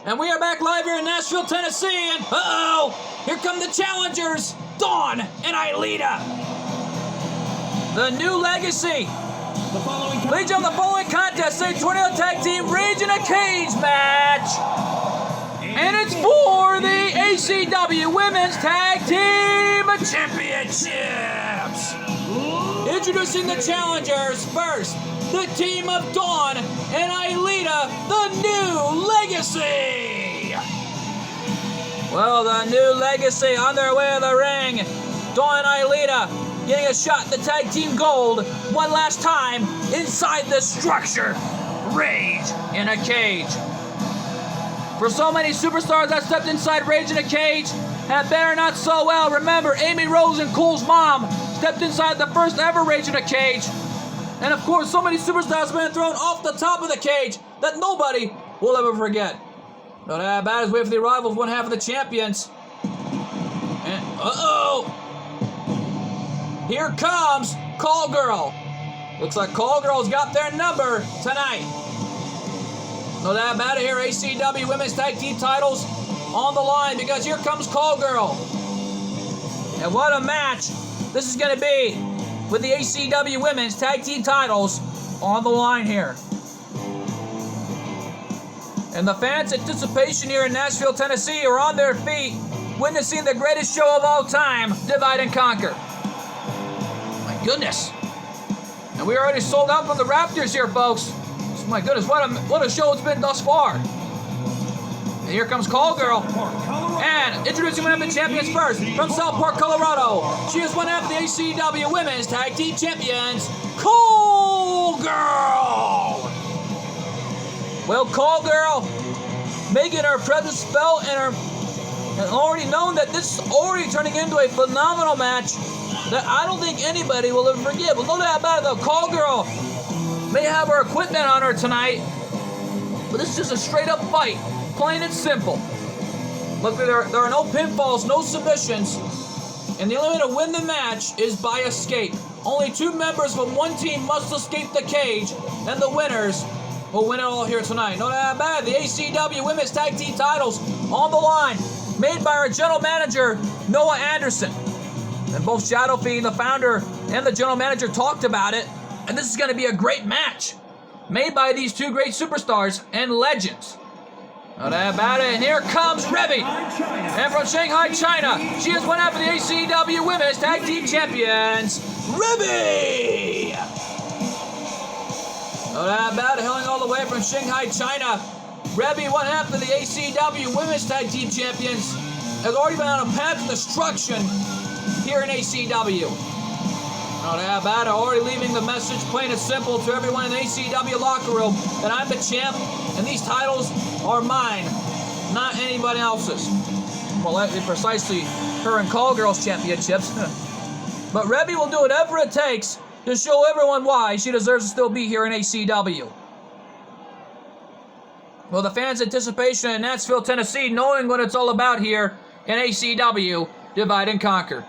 And we are back live here in Nashville, Tennessee, and here come the challengers, Dawn and Aelita. The new legacy. Legion of the following contest, a tornado tag team rage in a cage match. And it's for the ACW Women's Tag Team Championships. Introducing the challengers first, the team of Dawn and Aelita, the new legacy. Well, the new legacy on their way to the ring. Dawn and Aelita getting a shot at the tag team gold one last time inside the structure. Rage in a cage. For so many superstars that stepped inside Rage in a Cage and better not so well, remember Amy Rose and Cole's mom stepped inside the first ever Rage in a Cage. And of course, so many superstars have been thrown off the top of the cage that nobody will ever forget. Not that bad as wait for the arrival of one half of the champions. And here comes Call Girl. Looks like Call Girl's got their number tonight. No doubt about it here, ACW Women's Tag Team titles on the line because here comes Call Girl. And what a match this is going to be with the ACW Women's Tag Team titles on the line here. And the fans' anticipation here in Nashville, Tennessee are on their feet, witnessing the greatest show of all time, Divide and Conquer. My goodness. And we already sold out from the Raptors here, folks. My goodness, what a show it's been thus far. And here comes Call Girl. And introducing one of the champions first, from South Park, Colorado. She is one half of the ACW Women's Tag Team Champions, Call Girl. Well, Call Girl making her presence felt and already known that this is already turning into a phenomenal match that I don't think anybody will ever forget. But no doubt about it though, Call Girl may have her equipment on her tonight, but this is just a straight-up fight, plain and simple. Look, there are no pinfalls, no submissions, and the only way to win the match is by escape. Only two members from one team must escape the cage, and the winners will win it all here tonight. No doubt about it, the ACW Women's Tag Team titles on the line, made by our general manager, Noah Anderson. And both Shadow Fiend, the founder, and the general manager talked about it. And this is going to be a great match made by these two great superstars and legends. No doubt about it. And here comes Reby. And from Shanghai, China, she is one half of the ACW Women's Tag Team Champions, Reby. No doubt about it. Hailing all the way from Shanghai, China, Reby, one half of the ACW Women's Tag Team Champions, has already been on a path to destruction here in ACW. No doubt about it, already leaving the message plain and simple to everyone in the ACW locker room that I'm the champ and these titles are mine, not anybody else's. Well, precisely her and Call Girl's championships. But Reby will do whatever it takes to show everyone why she deserves to still be here in ACW. Well, the fans' anticipation in Nashville, Tennessee, knowing what it's all about here in ACW, Divide and Conquer.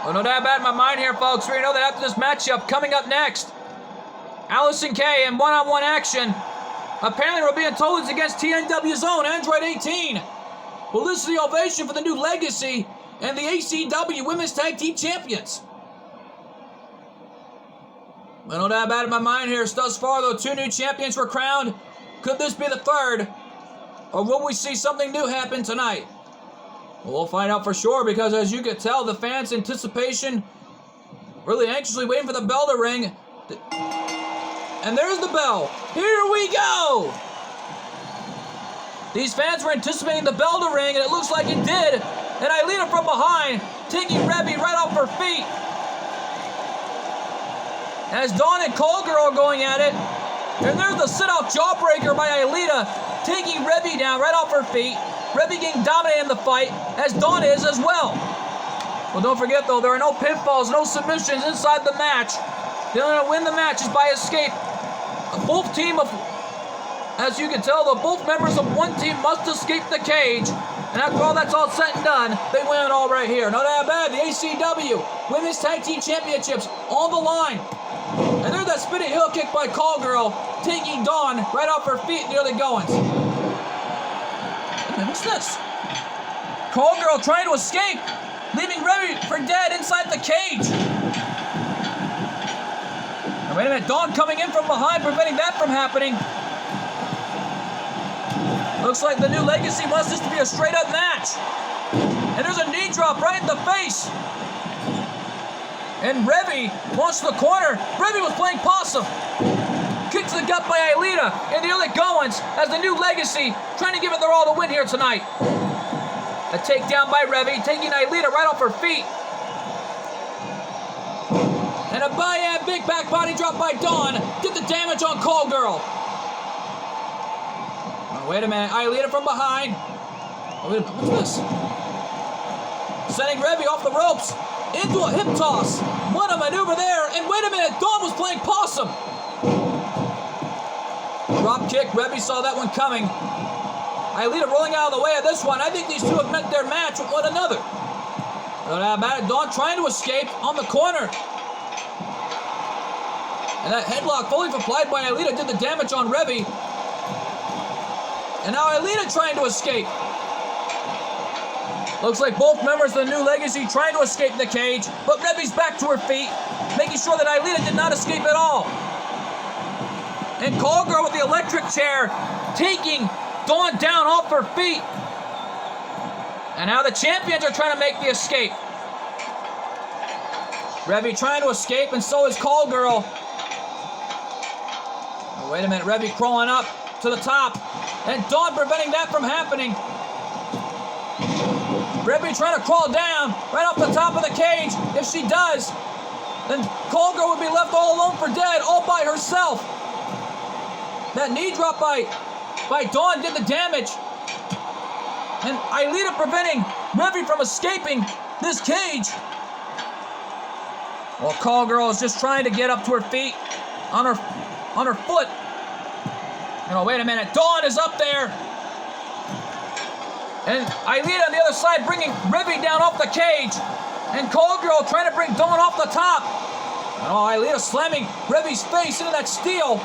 Well, no doubt about it in my mind here, folks. We know that after this matchup, coming up next, Allison Kay in one-on-one action. Apparently, we're being told it's against TNW's own Android 18. Well, this is the ovation for the new legacy and the ACW Women's Tag Team Champions. Well, no doubt about it in my mind here. Thus far, though, two new champions were crowned. Could this be the third? Or will we see something new happen tonight? We'll find out for sure because, as you can tell, the fans' anticipation, really anxiously waiting for the bell to ring. And there's the bell. Here we go! These fans were anticipating the bell to ring, and it looks like it did. And Aelita from behind, taking Reby right off her feet. As Dawn and Call Girl are going at it. And there's the sit-out jawbreaker by Aelita, taking Reby down right off her feet. Reby getting dominated in the fight, as Dawn is as well. Well, don't forget, though, there are no pinfalls, no submissions inside the match. The only way to win the match is by escape. Both team of, as you can tell, both members of one team must escape the cage. And after all that's all said and done, they win it all right here. No doubt about it, the ACW Women's Tag Team Championships on the line. And there's that spinning heel kick by Call Girl, taking Dawn right off her feet in the early goings. Man, what's this? Call Girl trying to escape, leaving Revy for dead inside the cage. Now, wait a minute, Dawn coming in from behind, preventing that from happening. Looks like the new Legacy wants this to be a straight-up match. And there's a knee drop right in the face. And Revy wants the corner. Revy was playing possum. Kick to the gut by Aelita in the early goings as the new Legacy trying to give it their all to win here tonight. A takedown by Revy, taking Aelita right off her feet. And a big back body drop by Dawn. Did the damage on Call Girl. Oh, wait a minute, Aelita from behind. Oh, wait, what's this? Sending Revy off the ropes into a hip toss. What a maneuver there. And wait a minute, Dawn was playing possum. Drop kick, Revy saw that one coming. Aelita rolling out of the way of this one. I think these two have met their match with one another. Dawn trying to escape on the corner. And that headlock fully applied by Aelita did the damage on Revy. And now Aelita trying to escape. Looks like both members of the new Legacy trying to escape the cage, but Revy's back to her feet, making sure that Aelita did not escape at all. And Call Girl with the electric chair, taking Dawn down off her feet. And now the champions are trying to make the escape. Revy trying to escape, and so is Call Girl. Oh, wait a minute, Revy crawling up to the top, and Dawn preventing that from happening. Revy trying to crawl down right off the top of the cage. If she does, then Call Girl would be left all alone for dead, all by herself. That knee drop by Dawn did the damage. And Aelita preventing Revy from escaping this cage. Well, Call Girl is just trying to get up to her feet on her foot. Oh, wait a minute. Dawn is up there. And Aelita on the other side bringing Revy down off the cage. And Call Girl trying to bring Dawn off the top. Oh, Aelita slamming Revy's face into that steel.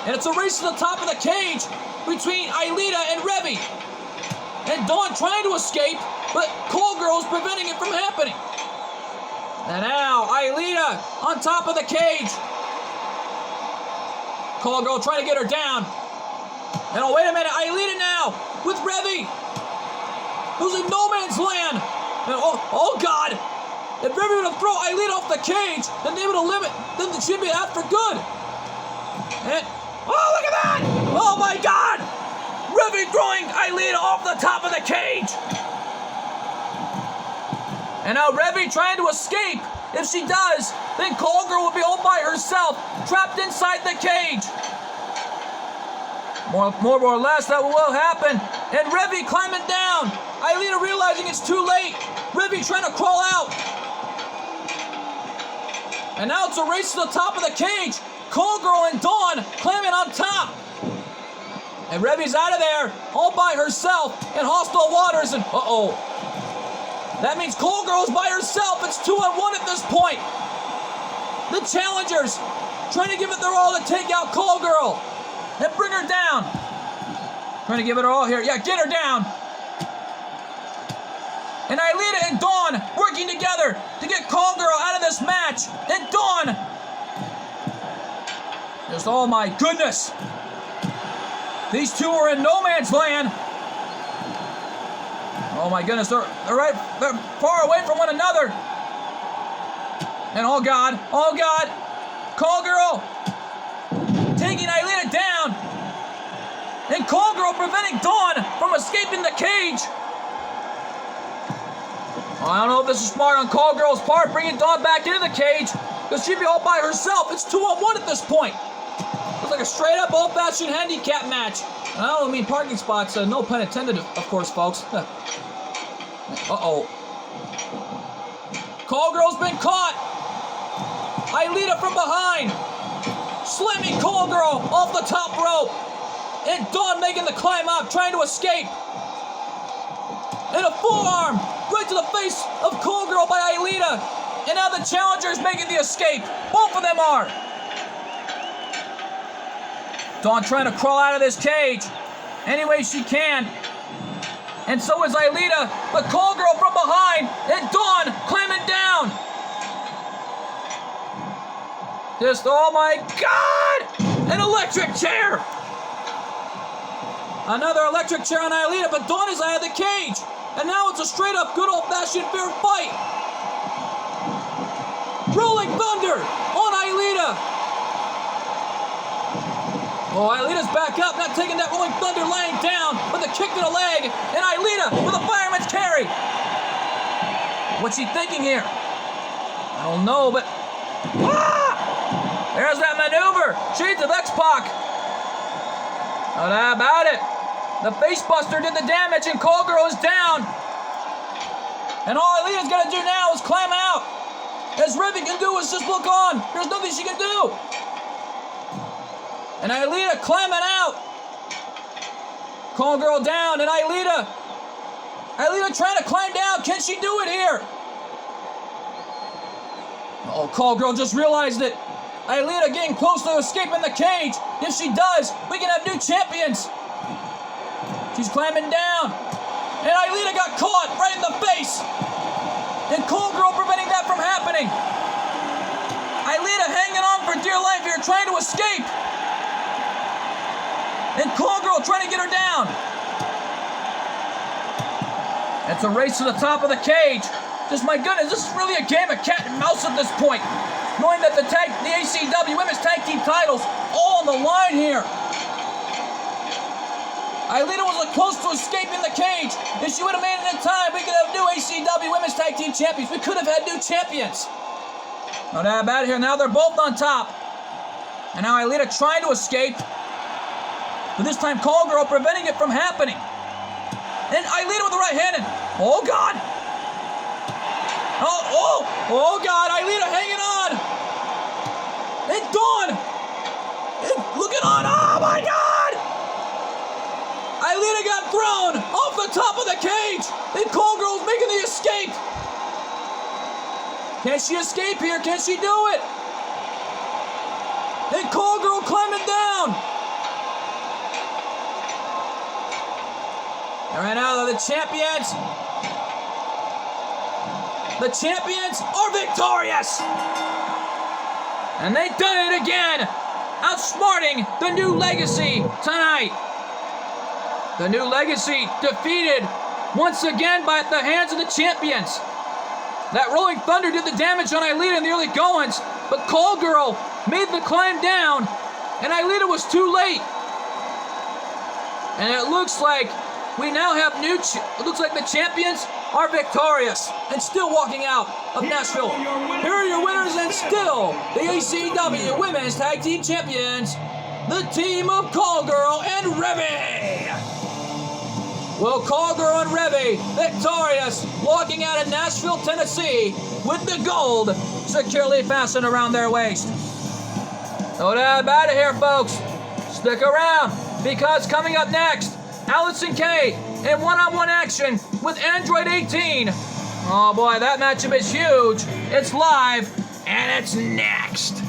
And it's a race to the top of the cage between Aelita and Revy. And Dawn trying to escape, but Call Girl is preventing it from happening. And now Aelita on top of the cage. Call Girl trying to get her down. And oh, wait a minute, Aelita now with Revy, who's in no man's land. And oh God, if Revy were to throw Aelita off the cage, then they would eliminate, then she'd be out for good. And oh, look at that! Oh my God, Revy throwing Aelita off the top of the cage. And now Revy trying to escape. If she does, then Call Girl will be all by herself, trapped inside the cage. More or less, that will happen. And Revy climbing down. Aelita realizing it's too late. Revy trying to crawl out. And now it's a race to the top of the cage. Call Girl and Dawn climbing on top. And Revy's out of there, all by herself in hostile waters. And uh-oh. That means Call Girl's by herself. It's 2-on-1 at this point. The challengers trying to give it their all to take out Call Girl and bring her down. Trying to give it her all here. Yeah, get her down. And Aelita and Dawn working together to get Call Girl out of this match. And Dawn. Just, oh my goodness. These two are in no man's land. Oh my goodness, they're far away from one another. And oh God, Call Girl taking Aelita down. And Call Girl preventing Dawn from escaping the cage. I don't know if this is smart on Call Girl's part, bringing Dawn back into the cage, because she'd be all by herself. It's 2-on-1 at this point. Looks like a straight-up old-fashioned handicap match. And I don't mean parking spots, no pun intended, of course, folks. Uh-oh. Call Girl's been caught. Aelita from behind. Slamming Call Girl off the top rope. And Dawn making the climb up, trying to escape. And a forearm right to the face of Call Girl by Aelita. And now the challenger's making the escape. Both of them are. Dawn trying to crawl out of this cage. any way she can. And so is Aelita, the call girl from behind, and Dawn climbing down. Just, oh my God! An electric chair! Another electric chair on Aelita, but Dawn is out of the cage. And now it's a straight up good old fashioned fair fight. Rolling Thunder on Aelita. Oh, Aelita's back up, not taking that Rolling Thunder, laying down with a kick to the leg. And Aelita with a fireman's carry. What's she thinking here? I don't know, but... Ah! There's that maneuver. Shades of X-Pac. No doubt about it. The facebuster did the damage and Call Girl is down. And all Aelita's got to do now is climb out. As Revy can do is just look on. There's nothing she can do. And Aelita climbing out. Call Girl down and Aelita trying to climb down. Can she do it here? Oh, Call Girl just realized it. Aelita getting close to escaping the cage. If she does, we can have new champions. She's climbing down. And Aelita got caught right in the face. And Call Girl preventing that from happening. Aelita hanging on for dear life here, trying to escape. And Call Girl trying to get her down. It's a race to the top of the cage. Just my goodness, this is really a game of cat and mouse at this point. Knowing that the ACW Women's Tag Team titles all on the line here. Aelita was close to escaping the cage. If she would have made it in time, we could have new ACW Women's Tag Team Champions. We could have had new champions. No doubt about it here. Now they're both on top. And now Aelita trying to escape. But this time Call Girl preventing it from happening. And Aelita with the right hand. Oh, God. Oh, God. Aelita hanging on. And Dawn. Looking on. Oh, my God. Aelita got thrown off the top of the cage. And Call Girl's making the escape. Can she escape here? Can she do it? And Call Girl climbing down. And right now, the champions. The champions are victorious. And they've done it again. Outsmarting the New Legacy tonight. The New Legacy defeated once again by the hands of the champions. That Rolling Thunder did the damage on Aelita in the early goings, but Call Girl made the climb down, and Aelita was too late. And it looks like we now have it looks like the champions are victorious and still walking out of Nashville. Here are your winners and still the ACW Women's Tag Team Champions, the team of Call Girl and Revy. Well, Call Girl and Revy victorious, walking out of Nashville, Tennessee with the gold securely fastened around their waist. No doubt about it here, folks. Stick around, because coming up next, Allison Kay in one-on-one action with Android 18. Oh boy, that matchup is huge. It's live, and it's next.